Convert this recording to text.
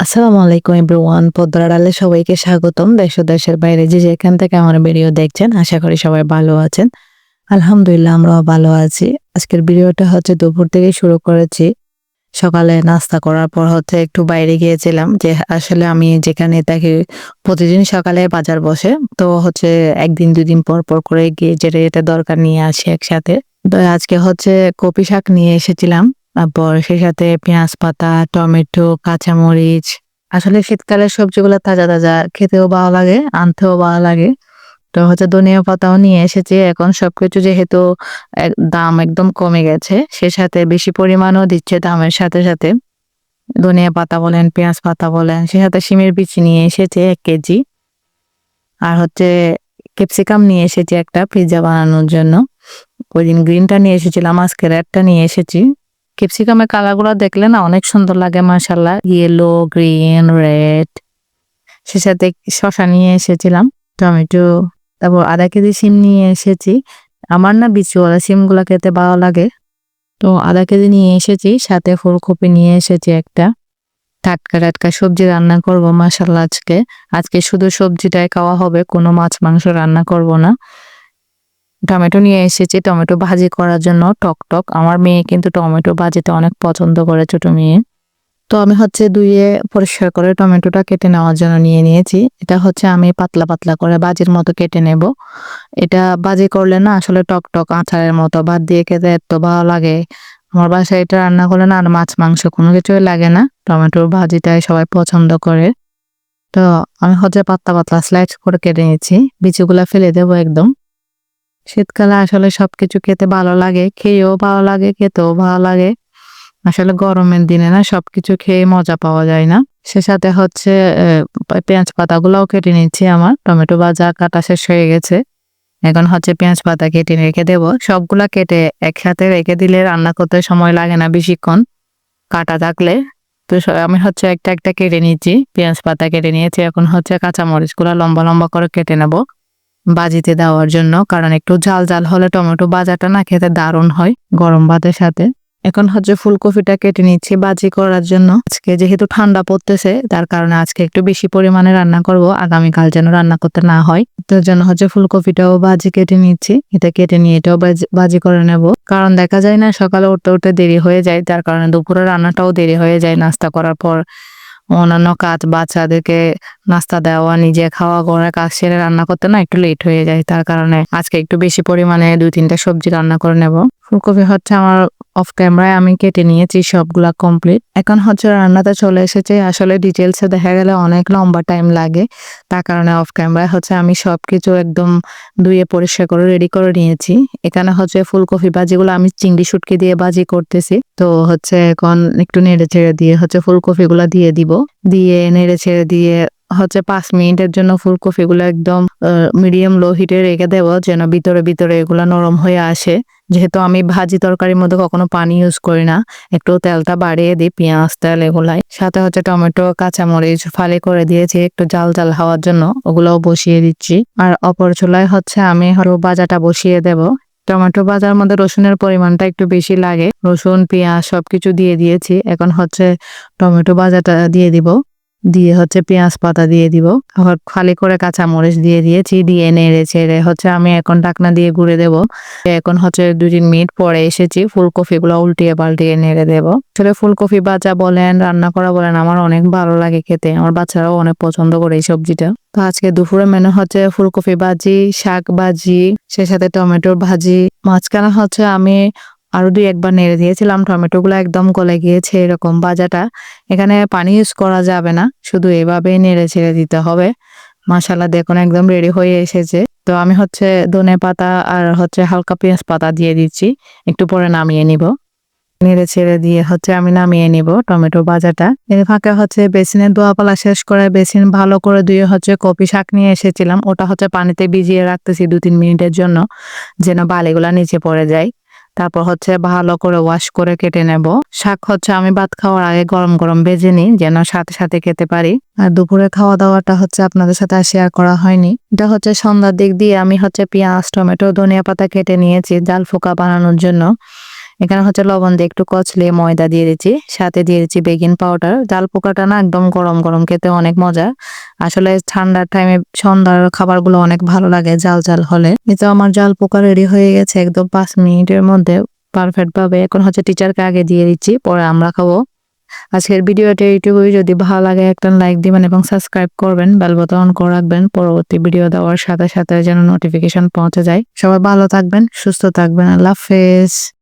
আসসালামু আলাইকুম এভরিওয়ান। পদ্মার আড়ালে সবাইকে স্বাগতম। দেশ ও দেশের বাইরে যে যেখান থেকে আমার ভিডিও দেখছেন, আশা করি সবাই ভালো আছেন। আলহামদুলিল্লাহ আমরাও ভালো আছি। আজকের ভিডিওটা হচ্ছে দুপুর থেকে শুরু করেছি। সকালে নাস্তা করার পর হচ্ছে একটু বাইরে গিয়েছিলাম, যে আসলে আমি যেখানে থাকি প্রতিদিন সকালে বাজার বসে। তো হচ্ছে ১ দিন ২ দিন পর পর করে গিয়ে যেটা যেটা দরকার নিয়ে আসি একসাথে। তো আজকে হচ্ছে কপি শাক নিয়ে এসেছিলাম। তারপর সেই সাথে পেঁয়াজ পাতা, টমেটো, কাঁচামরিচ। আসলে শীতকালের সবজিগুলো তাজা, তাজা খেতেও ভালো লাগে, আনতেও ভালো লাগে। তো হচ্ছে ধনিয়া পাতাও নিয়ে এসেছি। এখন সবকিছু যেহেতু দাম একদম কমে গেছে, সে সাথে বেশি পরিমাণও দিচ্ছে দামের সাথে, সাথে। ধনিয়া পাতা বলেন, পেঁয়াজ পাতা বলেন, সে সাথে শিমের বিচি নিয়ে এসেছে ১ কেজি। আর হচ্ছে ক্যাপসিকাম নিয়ে এসেছি একটা পিজ্জা বানানোর জন্য। ওইদিন গ্রিনটা নিয়ে এসেছিলাম, আজকে রেডটা নিয়ে এসেছি। ক্যাপসিকামের কালারগুলো দেখলে না অনেক সুন্দর লাগে মাশাআল্লাহ। Yellow, green, red. সে সাথে শসা নিয়ে এসেছিলাম, টমেটো, তারপর ১/২ কেজি শিম নিয়ে এসেছি। আমার না বিচিওয়ালা শিমগুলা খেতে ভালো লাগে। তো ১/২ কেজি নিয়ে এসেছি, সাথে ফুলকপি নিয়ে এসেছি একটা। টাটকা, টাটকা সবজি রান্না করব মাশাআল্লাহ আজকে। আজকে শুধু সবজিটাই খাওয়া হবে, কোনো মাছ মাংস রান্না করব না। টমেটো নিয়ে এসেছি টমেটো ভাজি করার জন্য, টক, টক। আমার মেয়ে কিন্তু টমেটো ভাজিটা অনেক পছন্দ করে, ছোট মেয়ে। তো আমি হচ্ছে ধুয়ে পরিষ্কার করে টমেটোটা কেটে নেওয়ার জন্য নিয়ে নিয়েছি। এটা হচ্ছে আমি পাতলা, পাতলা করে ভাজির মতো কেটে নেব। এটা ভাজি করলে না আসলে টক, টক আচারের মতো ভাত দিয়ে খেতে এত ভালো লাগে। আমার বাসায় এটা রান্না করলে না আর মাছ মাংস কোনো কিছুই লাগে না। টমেটোর ভাজিটাই সবাই পছন্দ করে। তো আমি হচ্ছে পাতলা, পাতলা স্লাইস করে কেটে নিয়েছি। বিচিগুলা ফেলে দেবো একদম। শীতকালে আসলে সবকিছু খেতে ভালো লাগে, খেয়েও ভালো লাগে, খেতেও ভালো লাগে। আসলে গরমের দিনে না সবকিছু খেয়ে মজা পাওয়া যায় না। সে সাথে হচ্ছে পেঁয়াজ পাতাগুলাও কেটে নিচ্ছি আমার। টমেটো ভাজা কাটা শেষ হয়ে গেছে। এখন হচ্ছে পেঁয়াজ পাতা কেটে রেখে দেব। সবগুলা কেটে একসাথে রেখে দিলে রান্না করতে সময় লাগে না বেশিক্ষণ, কাটা থাকলে। তো আমি হচ্ছে একটা, একটা কেটে নিচ্ছি। পেঁয়াজ পাতা কেটে নিয়েছি। এখন হচ্ছে কাঁচামরিচগুলা লম্বা, লম্বা করে কেটে নেব ভাজিতে দেওয়ার জন্য। কারণ একটু ঝাল, ঝাল হলে টমেটো ভাজাটা না খেতে দারুণ হয় গরম ভাতের সাথে। এখন হচ্ছে ফুলকপিটা কেটে নিচ্ছি ভাজি করার জন্য। আজকে যেহেতু ঠান্ডা পড়তেছে, তার কারণে আজকে একটু বেশি পরিমাণে রান্না করব, আগামীকাল যেন রান্না করতে না হয়। তার জন্য হচ্ছে ফুলকপিটাও ভাজি কেটে নিচ্ছি। এটা কেটে নিয়ে এটাও ভাজি করে নেব। কারণ দেখা যায় না সকালে উঠতে উঠতে দেরি হয়ে যায়, তার কারণে দুপুরে রান্নাটাও দেরি হয়ে যায়। নাস্তা করার পর অন্যান্য কাজ, বাচ্চাদেরকে নাস্তা দেওয়া, নিজে খাওয়া, ঘরের কাজ সেরে রান্না করতে না একটু লেট হয়ে যায়। তার কারণে আজকে একটু বেশি পরিমাণে ২-৩টা সবজি রান্না করে নেব। ফুলকপি হচ্ছে আমার অফ ক্যামেরায় আমি কেটে নিয়েছি, সবগুলা কমপ্লিট। এখন হচ্ছে রান্নাতে চলে এসেছে। আসলে ডিটেলসে দেখা গেলে অনেক লম্বা টাইম লাগে। তার কারণে অফ ক্যামেরায় হচ্ছে আমি সবকিছু একদম ধুয়ে পরিষ্কার করে রেডি করে নিয়েছি। এখানে হচ্ছে ফুলকপি ভাজিগুলো আমি চিংড়ি শুটকি দিয়ে ভাজি করতেছি। তো হচ্ছে এখন একটু নেড়ে চেড়ে দিয়ে হচ্ছে ফুলকপিগুলা দিয়ে দিব। দিয়ে নেড়ে ছেড়ে দিয়ে হচ্ছে ৫ মিনিটের জন্য ফুলকপিগুলো একদম মিডিয়াম লো হিটে রেখে দেব, যেন ভিতরে, ভিতরে এগুলা নরম হয়ে আসে। যেহেতু আমি ভাজি তরকারির মধ্যে কখনো পানি ইউজ করি না, একটু তেলটা বাড়িয়ে দিই, পেঁয়াজ, তেল এগুলাই। সাথে হচ্ছে টমেটো, কাঁচামরিচ ফালি করে দিয়েছি একটু জাল জাল হওয়ার জন্য, ওগুলোও বসিয়ে দিচ্ছি। আর অপর চুলায় হচ্ছে আমি হলো ভাজাটা বসিয়ে দেব। টমেটো ভাজার মধ্যে রসুনের পরিমাণটা একটু বেশি লাগে। রসুন, পেঁয়াজ সবকিছু দিয়ে দিয়েছি। এখন হচ্ছে টমেটো ভাজাটা দিয়ে দিব। দিয়ে হচ্ছে পেঁয়াজ পাতা দিয়ে দিব। আবার খালি করে কাঁচামরিচ দিয়ে দিয়েছি। দিয়ে নেড়ে ছেড়ে হচ্ছে আমি এখন ঢাকনা দিয়ে গুঁড়ে দেব। এখন হচ্ছে ২-৩ মিনিট পরে এসেছি। ফুলকপিগুলো উল্টিয়ে পাল্টিয়ে নেড়ে দেব। আসলে ফুলকপি ভাজা বলেন, রান্না করা বলেন, আমার অনেক ভালো লাগে খেতে। আমার বাচ্চারাও অনেক পছন্দ করে এই সবজিটা। তো আজকে দুপুরে মেনু হচ্ছে ফুলকপি ভাজি, শাক ভাজি, সে সাথে টমেটোর ভাজি। মাঝখানে হচ্ছে আমি আরো ২-১ বার নেড়ে দিয়েছিলাম, টমেটোগুলো একদম গলে গিয়েছে এরকম ভাজাটা। এখানে পানি ইউজ করা যাবে না, শুধু এভাবেই নেড়ে ছেড়ে দিতে হবে। মাশাআল্লাহ দেখুন একদম রেডি হয়ে এসেছে। তো আমি হচ্ছে ধনে পাতা আর হচ্ছে হালকা পেঁয়াজ পাতা দিয়ে দিচ্ছি। একটু পরে নামিয়ে নিব। নেড়ে ছেড়ে দিয়ে হচ্ছে আমি নামিয়ে নিব টমেটো ভাজাটা। এর ফাঁকে হচ্ছে বেসিনের ধোয়াপালা শেষ করে বেসিন ভালো করে ধুয়ে হচ্ছে কপি শাক নিয়ে এসেছিলাম। ওটা হচ্ছে পানিতে ভিজিয়ে রাখতেছি ২-৩ মিনিটের জন্য, যেন বালিগুলা নিচে পড়ে যায়। তারপর হচ্ছে ভালো করে ওয়াশ করে কেটে নেব। শাক হচ্ছে আমি ভাত খাওয়ার আগে গরম গরম ভেজে নিই, যেন সাথে সাথে খেতে পারি। আর দুপুরে খাওয়া দাওয়াটা হচ্ছে আপনাদের সাথে আর শেয়ার করা হয়নি। এটা হচ্ছে সন্ধ্যার দিক দিয়ে আমি হচ্ছে পেঁয়াজ, টমেটো, ধনিয়া পাতা কেটে নিয়েছি জাল ফোকা বানানোর জন্য। এখানে হচ্ছে লবণ দিয়ে একটু কচলে ময়দা দিয়ে দিচ্ছি, সাথে দিয়ে দিচ্ছি বেকিং পাউডার। জাল পোকাটা না একদম গরম গরম খেতে অনেক মজা। আসলে ঠান্ডার টাইমে সন্ধ্যার খাবারগুলো অনেক ভালো লাগে জাল জাল হলে। কিন্তু আমার জাল পোকা রেডি হয়ে গেছে একদম 5 মিনিটের মধ্যে পারফেক্ট ভাবে। এখন হচ্ছে টিচারকে আগে দিয়ে দিচ্ছি, পরে আমরা খাবো। আজকের ভিডিওটা এইটুকুই। যদি ভালো লাগে একটা লাইক দিবেন এবং সাবস্ক্রাইব করবেন, বেল বাটন অন করে রাখবেন পরবর্তী ভিডিও দেওয়ার সাথে সাথে যেন নোটিফিকেশন পৌঁছে যায়। সবাই ভালো থাকবেন, সুস্থ থাকবেন। আল্লাহ হাফেজ।